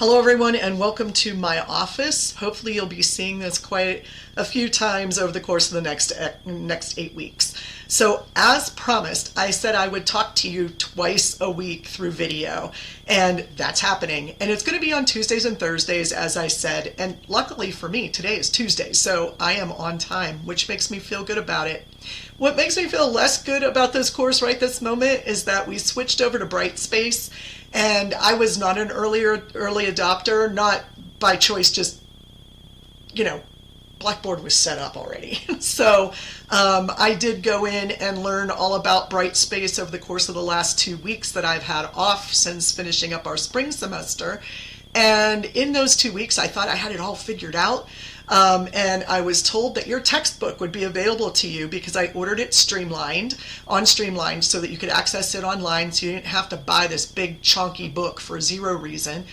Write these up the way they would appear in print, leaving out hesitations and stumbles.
Hello everyone and welcome to my office. Hopefully you'll be seeing this quite a few times over the course of the next 8 weeks. So as promised, I said I would talk to you twice a week through video, and that's happening. And it's going to be on Tuesdays and Thursdays, as I said, and luckily for me, today is Tuesday, so I am on time, which makes me feel good about it. What makes me feel less good about this course right this moment is that we switched over to Brightspace, and I was not an early adopter, not by choice, just, Blackboard was set up already. So I did go in and learn all about Brightspace over the course of the last 2 weeks that I've had off since finishing up our spring semester. And in those 2 weeks, I thought I had it all figured out. And I was told that your textbook would be available to you because I ordered it Streamlined so that you could access it online, so you didn't have to buy this big chunky book for zero reason.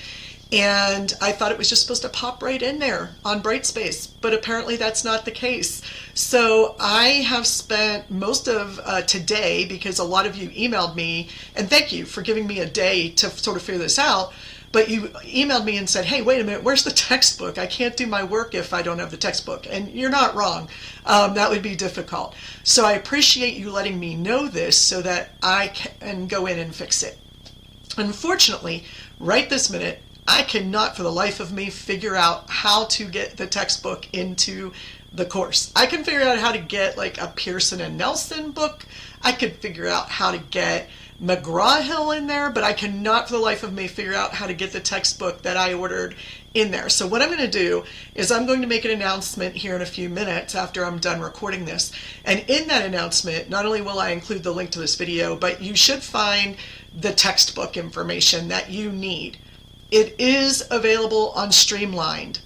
And I thought it was just supposed to pop right in there on Brightspace, but apparently that's not the case. So I have spent most of today, because a lot of you emailed me, and thank you for giving me a day to sort of figure this out, but you emailed me and said, hey, wait a minute, where's the textbook? I can't do my work if I don't have the textbook. And you're not wrong. That would be difficult. So I appreciate you letting me know this so that I can go in and fix it. Unfortunately, right this minute, I cannot for the life of me figure out how to get the textbook into the course. I can figure out how to get like a Pearson and Nelson book. I could figure out how to get McGraw-Hill in there, but I cannot for the life of me figure out how to get the textbook that I ordered in there. So what I'm going to do is I'm going to make an announcement here in a few minutes after I'm done recording this. And in that announcement, not only will I include the link to this video, but you should find the textbook information that you need. It is available on Streamlined.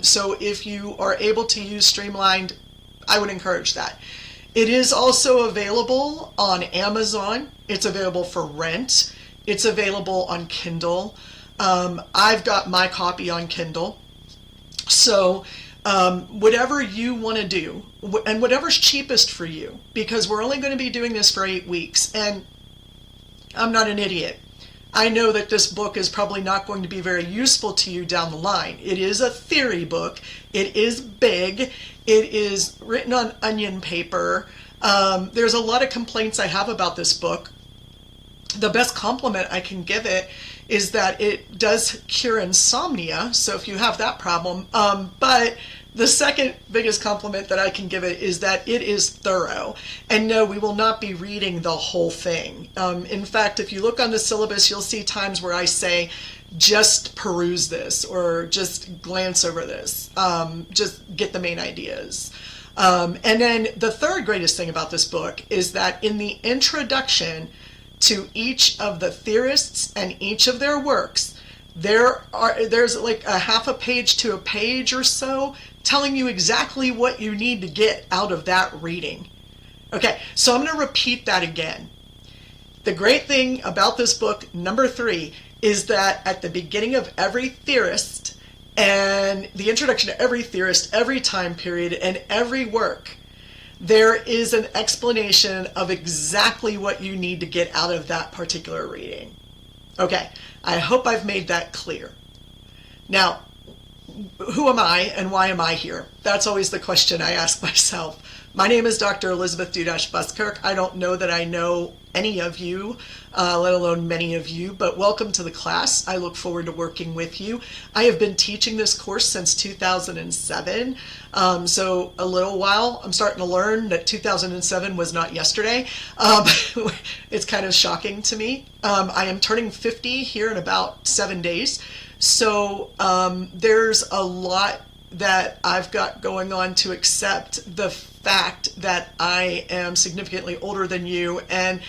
So if you are able to use Streamlined, I would encourage that. It is also available on Amazon. It's available for rent. It's available on Kindle. I've got my copy on Kindle. So whatever you want to do, and whatever's cheapest for you, because we're only going to be doing this for 8 weeks, and I'm not an idiot. I know that this book is probably not going to be very useful to you down the line. It is a theory book. It is big. It is written on onion paper. There's a lot of complaints I have about this book. The best compliment I can give it is that it does cure insomnia, so if you have that problem. But the second biggest compliment that I can give it is that it is thorough. And no, we will not be reading the whole thing. In fact, if you look on the syllabus, you'll see times where I say, just peruse this, or just glance over this, just get the main ideas. And then the third greatest thing about this book is that in the introduction to each of the theorists and each of their works, there's like a half a page to a page or so telling you exactly what you need to get out of that reading. Okay, so I'm going to repeat that again. The great thing about this book, number 3, is that at the beginning of every theorist and the introduction to every theorist, every time period, and every work, there is an explanation of exactly what you need to get out of that particular reading. Okay, I hope I've made that clear. Now, who am I and why am I here? That's always the question I ask myself. My name is Dr. Elizabeth Dudash Buskirk. I don't know that I know any of you, let alone many of you, but welcome to the class. I look forward to working with you. I have been teaching this course since 2007, so a little while. I'm starting to learn that 2007 was not yesterday. It's kind of shocking to me. I am turning 50 here in about 7 days, so there's a lot that I've got going on to accept the fact that I am significantly older than you and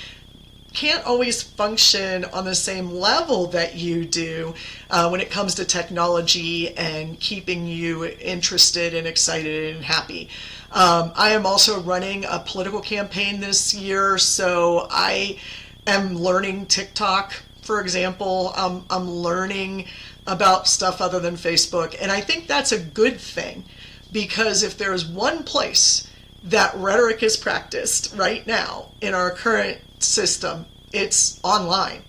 can't always function on the same level that you do when it comes to technology and keeping you interested and excited and happy. I am also running a political campaign this year, so I am learning TikTok, for example. I'm learning about stuff other than Facebook, and I think that's a good thing, because if there is one place that rhetoric is practiced right now in our current system, it's online.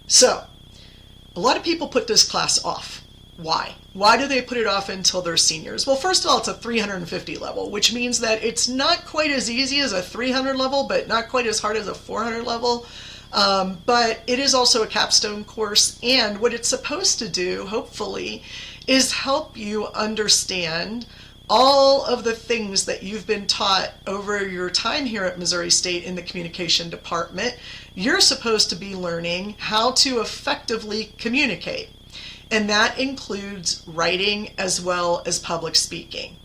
So A lot of people put this class off. Why? Why do they put it off until they're seniors? Well, first of all, it's a 350 level, which means that it's not quite as easy as a 300 level, but not quite as hard as a 400 level. But it is also a capstone course, and what it's supposed to do, hopefully, is help you understand all of the things that you've been taught over your time here at Missouri State in the communication department. You're supposed to be learning how to effectively communicate, and that includes writing as well as public speaking.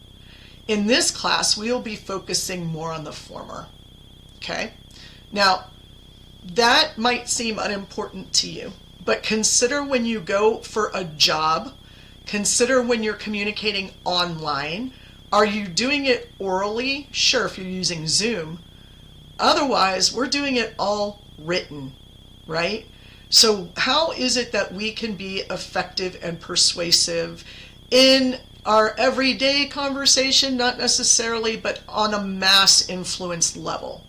In this class, we will be focusing more on the former. Okay? Now, that might seem unimportant to you, but consider when you go for a job, consider when you're communicating online. Are you doing it orally? Sure, if you're using Zoom. Otherwise, we're doing it all written, right? So how is it that we can be effective and persuasive in our everyday conversation? Not necessarily, but on a mass influence level.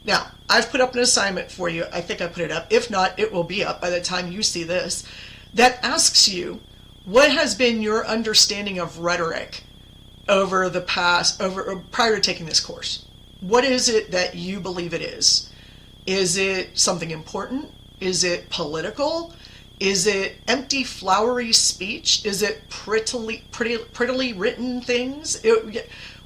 Now, I've put up an assignment for you. I think I put it up. If not, it will be up by the time you see this. That asks you, what has been your understanding of rhetoric over the past, prior to taking this course? What is it that you believe it is? Is it something important? Is it political? Is it empty, flowery speech? Is it prettily written things?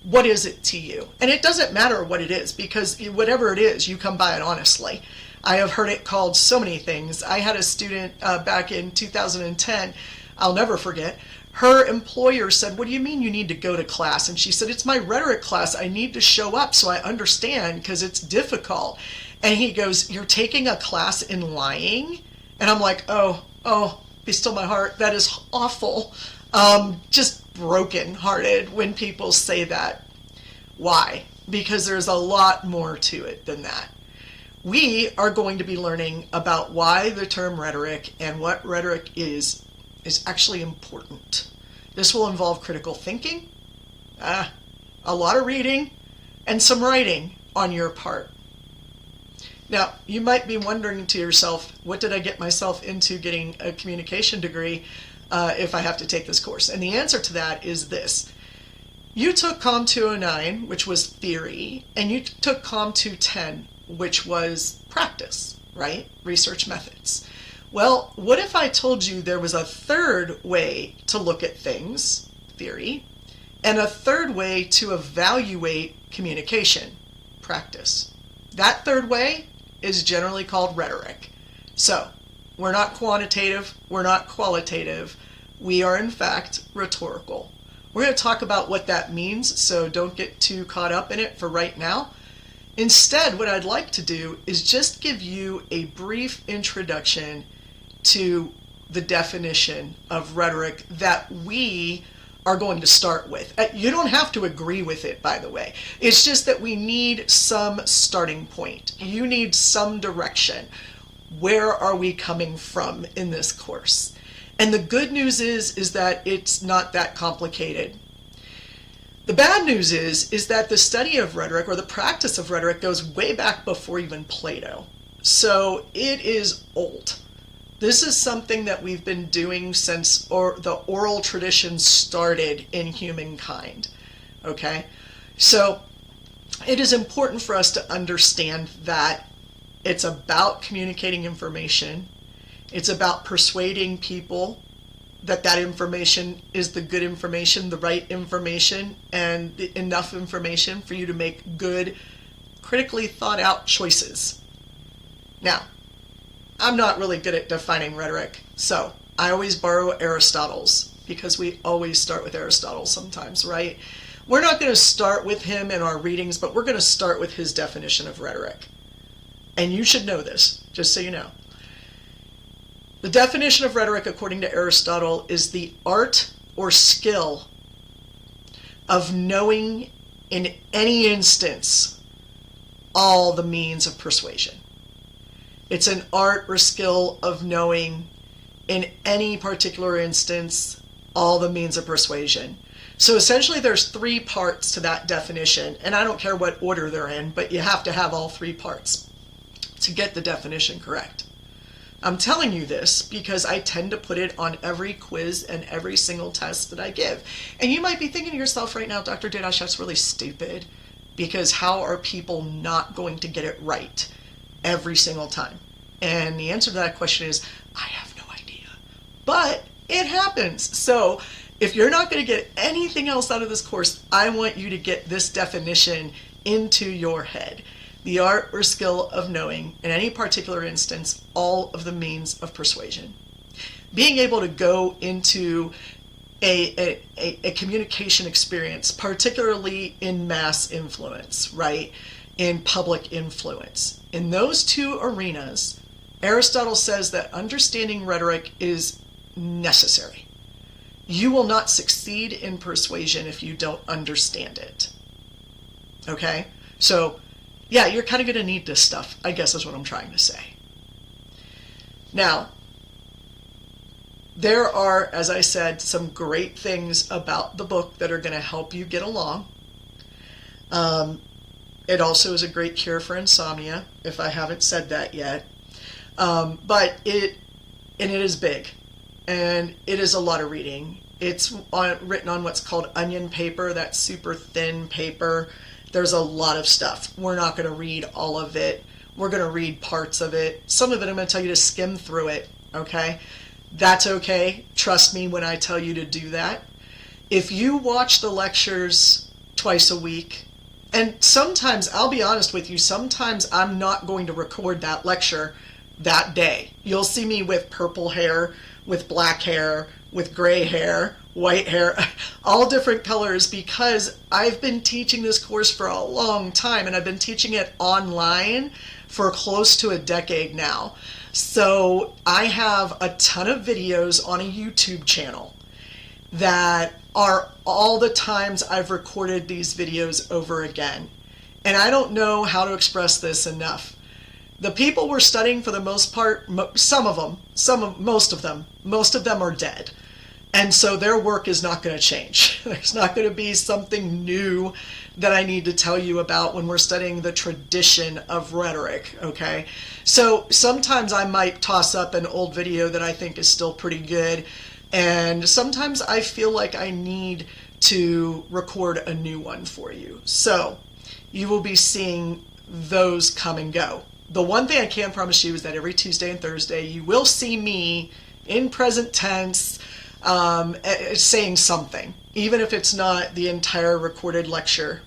What is it to you? And it doesn't matter what it is, because whatever it is, you come by it honestly. I have heard it called so many things. I had a student back in 2010, I'll never forget, her employer said, "What do you mean you need to go to class?" And she said, "It's my rhetoric class. I need to show up so I understand because it's difficult." And he goes, "You're taking a class in lying?" And I'm like, oh, be still my heart. That is awful. Just broken-hearted when people say that. Why? Because there's a lot more to it than that. We are going to be learning about why the term rhetoric and what rhetoric is actually important. This will involve critical thinking, a lot of reading, and some writing on your part. Now, you might be wondering to yourself, what did I get myself into getting a communication degree if I have to take this course? And the answer to that is this. You took COM 209, which was theory, and you took COM 210, which was practice, right? Research methods. Well, what if I told you there was a third way to look at things, theory, and a third way to evaluate communication, practice? That third way is generally called rhetoric. So, we're not quantitative, we're not qualitative, we are in fact rhetorical. We're going to talk about what that means, so don't get too caught up in it for right now. Instead, what I'd like to do is just give you a brief introduction to the definition of rhetoric that we are going to start with. You don't have to agree with it, by the way. It's just that we need some starting point. You need some direction. Where are we coming from in this course? And the good news is that it's not that complicated. The bad news is that the study of rhetoric, or the practice of rhetoric, goes way back before even Plato. So it is old. This is something that we've been doing since the oral tradition started in humankind, okay? So it is important for us to understand that it's about communicating information. It's about persuading people that that information is the good information, the right information, and enough information for you to make good, critically thought out choices. Now, I'm not really good at defining rhetoric, so I always borrow Aristotle's, because we always start with Aristotle sometimes, right? We're not going to start with him in our readings, but we're going to start with his definition of rhetoric. And you should know this, just so you know. The definition of rhetoric, according to Aristotle, is the art or skill of knowing in any instance all the means of persuasion. It's an art or skill of knowing in any particular instance all the means of persuasion. So essentially there's three parts to that definition, and I don't care what order they're in, but you have to have all three parts to get the definition correct. I'm telling you this because I tend to put it on every quiz and every single test that I give. And you might be thinking to yourself right now, Dr. Dudash, that's really stupid, because how are people not going to get it right every single time? And the answer to that question is, I have no idea. But it happens. So if you're not going to get anything else out of this course, I want you to get this definition into your head. The art or skill of knowing, in any particular instance, all of the means of persuasion. Being able to go into a communication experience, particularly in mass influence, right? In public influence. In those two arenas, Aristotle says that understanding rhetoric is necessary. You will not succeed in persuasion if you don't understand it. Okay? So, yeah, you're kind of going to need this stuff, I guess is what I'm trying to say. Now, there are, as I said, some great things about the book that are going to help you get along. It also is a great cure for insomnia, if I haven't said that yet. But it is big, and it is a lot of reading. It's written on what's called onion paper, that super thin paper. There's a lot of stuff. We're not going to read all of it. We're going to read parts of it. Some of it I'm going to tell you to skim through it, okay? That's okay. Trust me when I tell you to do that. If you watch the lectures twice a week, and sometimes, I'll be honest with you, sometimes I'm not going to record that lecture that day. You'll see me with purple hair, with black hair, with gray hair, white hair, all different colors, because I've been teaching this course for a long time, and I've been teaching it online for close to a decade now. So I have a ton of videos on a YouTube channel that are all the times I've recorded these videos over again. And I don't know how to express this enough. The people we're studying, for the most part, most of them are dead. And so their work is not going to change. There's not going to be something new that I need to tell you about when we're studying the tradition of rhetoric, okay? So sometimes I might toss up an old video that I think is still pretty good, and sometimes I feel like I need to record a new one for you. So you will be seeing those come and go. The one thing I can promise you is that every Tuesday and Thursday you will see me in present tense saying something, even if it's not the entire recorded lecture.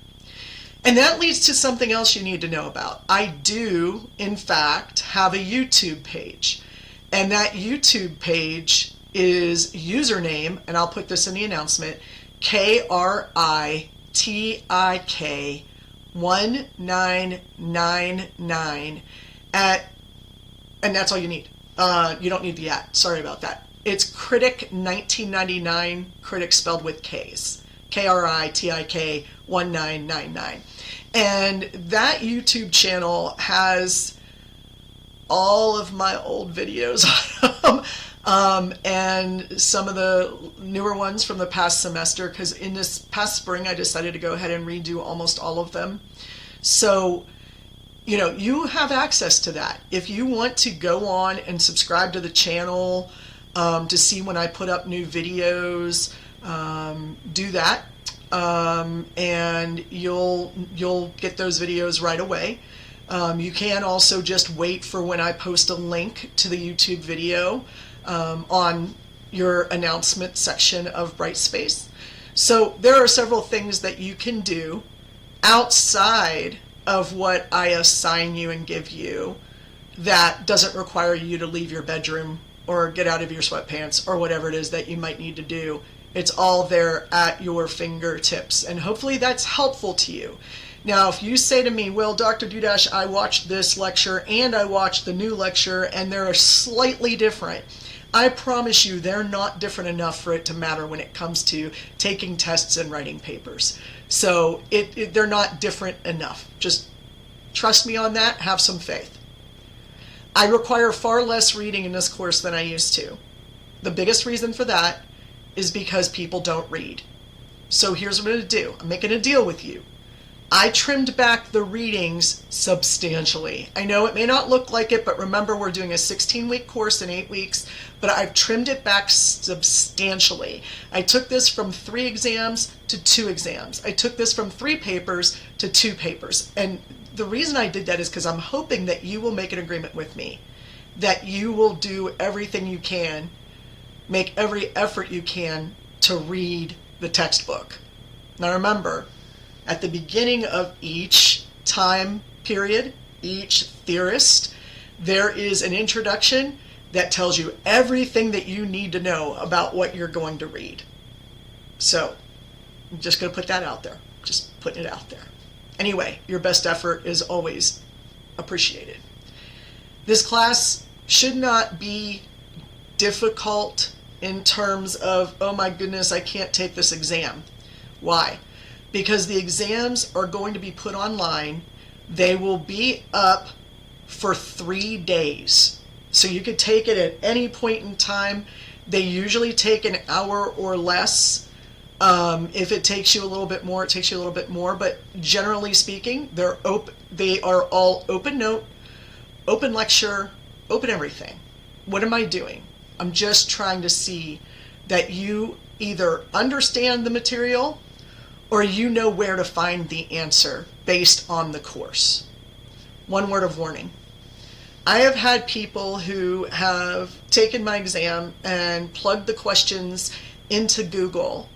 And that leads to something else you need to know about. I do, in fact, have a YouTube page. And that YouTube page is username, and I'll put this in the announcement, KRITIK 1999 and that's all you need. You don't need the at. Sorry about that. It's Critic 1999, Critic spelled with K's. KRITIK 1999. And that YouTube channel has all of my old videos on them, and some of the newer ones from the past semester, because in this past spring I decided to go ahead and redo almost all of them. So, you know, you have access to that. If you want to go on and subscribe to the channel to see when I put up new videos, do that. And you'll get those videos right away. You can also just wait for when I post a link to the YouTube video on your announcement section of Brightspace. So there are several things that you can do outside of what I assign you and give you that doesn't require you to leave your bedroom or get out of your sweatpants or whatever it is that you might need to do. It's all there at your fingertips, and hopefully that's helpful to you. Now, if you say to me, well, Dr. Dudash, I watched this lecture and I watched the new lecture and they're slightly different, I promise you they're not different enough for it to matter when it comes to taking tests and writing papers. So they're not different enough. Just trust me on that. Have some faith. I require far less reading in this course than I used to. The biggest reason for that is because people don't read. So here's what I'm going to do. I'm making a deal with you. I trimmed back the readings substantially. I know it may not look like it, but remember we're doing a 16-week course in 8 weeks, but I've trimmed it back substantially. I took this from 3 exams to 2 exams. I took this from 3 papers to 2 papers. And the reason I did that is because I'm hoping that you will make an agreement with me, that you will do everything you can, make every effort you can to read the textbook. Now remember, at the beginning of each time period, each theorist, there is an introduction that tells you everything that you need to know about what you're going to read. So, I'm just going to put that out there. Just putting it out there. Anyway, your best effort is always appreciated. This class should not be difficult in terms of, oh my goodness, I can't take this exam. Why? Because the exams are going to be put online. They will be up for 3 days. So you could take it at any point in time. They usually take an hour or less. If it takes you a little bit more, it takes you a little bit more. But generally speaking, they are all open note, open lecture, open everything. What am I doing? I'm just trying to see that you either understand the material or you know where to find the answer based on the course. One word of warning. I have had people who have taken my exam and plugged the questions into Google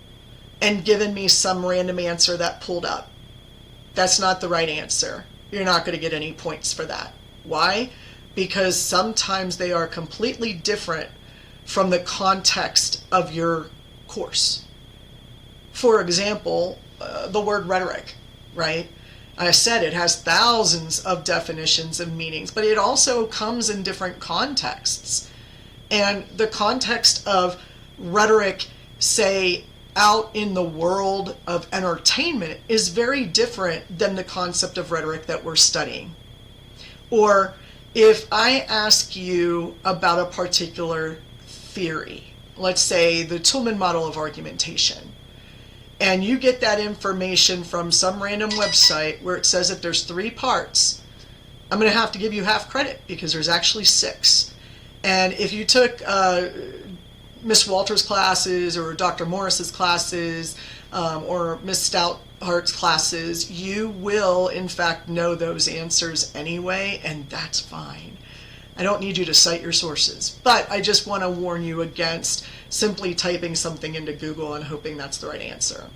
and given me some random answer that pulled up. That's not the right answer. You're not going to get any points for that. Why? Because sometimes they are completely different from the context of your course. For example, the word rhetoric, right? I said it has thousands of definitions and meanings, but it also comes in different contexts. And the context of rhetoric, say, out in the world of entertainment is very different than the concept of rhetoric that we're studying. Or if I ask you about a particular theory, let's say the Toulmin model of argumentation, and you get that information from some random website where it says that there's 3 parts, I'm going to have to give you half credit because there's actually 6. And if you took Miss Walters' classes or Dr. Morris's classes or Miss Stouthart's classes, you will in fact know those answers anyway, and that's fine. I don't need you to cite your sources, but I just want to warn you against simply typing something into Google and hoping that's the right answer.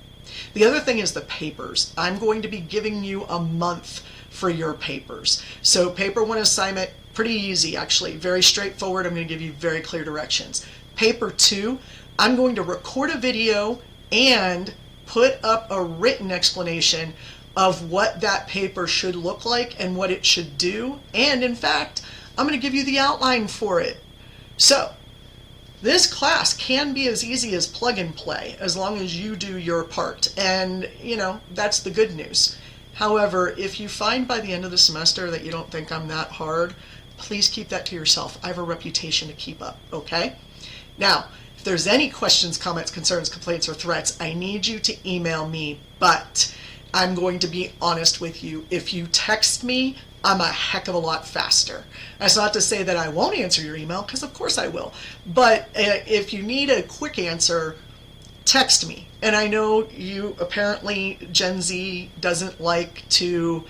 The other thing is the papers. I'm going to be giving you a month for your papers. So paper 1 assignment, pretty easy actually, very straightforward. I'm going to give you very clear directions. Paper 2, I'm going to record a video and put up a written explanation of what that paper should look like and what it should do. And in fact, I'm going to give you the outline for it. So this class can be as easy as plug and play as long as you do your part. And, you know, that's the good news. However, if you find by the end of the semester that you don't think I'm that hard, please keep that to yourself. I have a reputation to keep up, okay? Now, if there's any questions, comments, concerns, complaints, or threats, I need you to email me, but I'm going to be honest with you. If you text me, I'm a heck of a lot faster. That's not to say that I won't answer your email, because of course I will. But if you need a quick answer, text me. And I know you, apparently Gen Z doesn't like to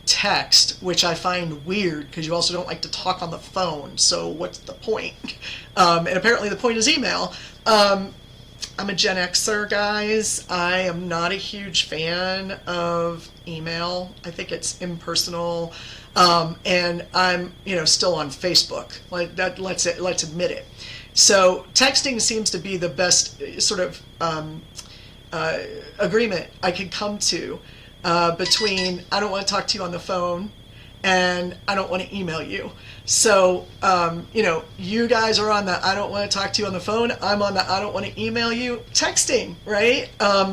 text, which I find weird because you also don't like to talk on the phone. So what's the point? And apparently the point is email. I'm a Gen Xer, guys. I am not a huge fan of email. I think it's impersonal. And I'm, still on Facebook. Like that, let's admit it. So texting seems to be the best sort of agreement I could come to between I don't want to talk to you on the phone and I don't want to email you. So, you guys are on the I don't want to talk to you on the phone. I'm on the I don't want to email you texting, right?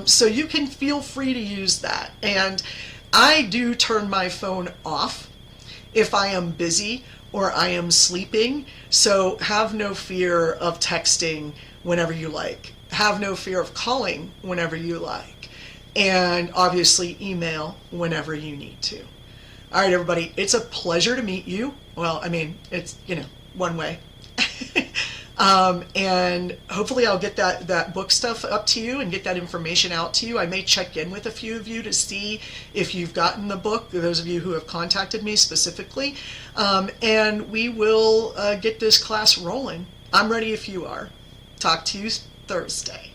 So you can feel free to use that. And I do turn my phone off if I am busy or I am sleeping. So have no fear of texting whenever you like. Have no fear of calling whenever you like. and obviously email whenever you need to. All right, everybody, it's a pleasure to meet you. Well, I mean, it's, one way. And hopefully I'll get that book stuff up to you and get that information out to you. I may check in with a few of you to see if you've gotten the book, those of you who have contacted me specifically. And we will get this class rolling. I'm ready if you are. Talk to you Thursday.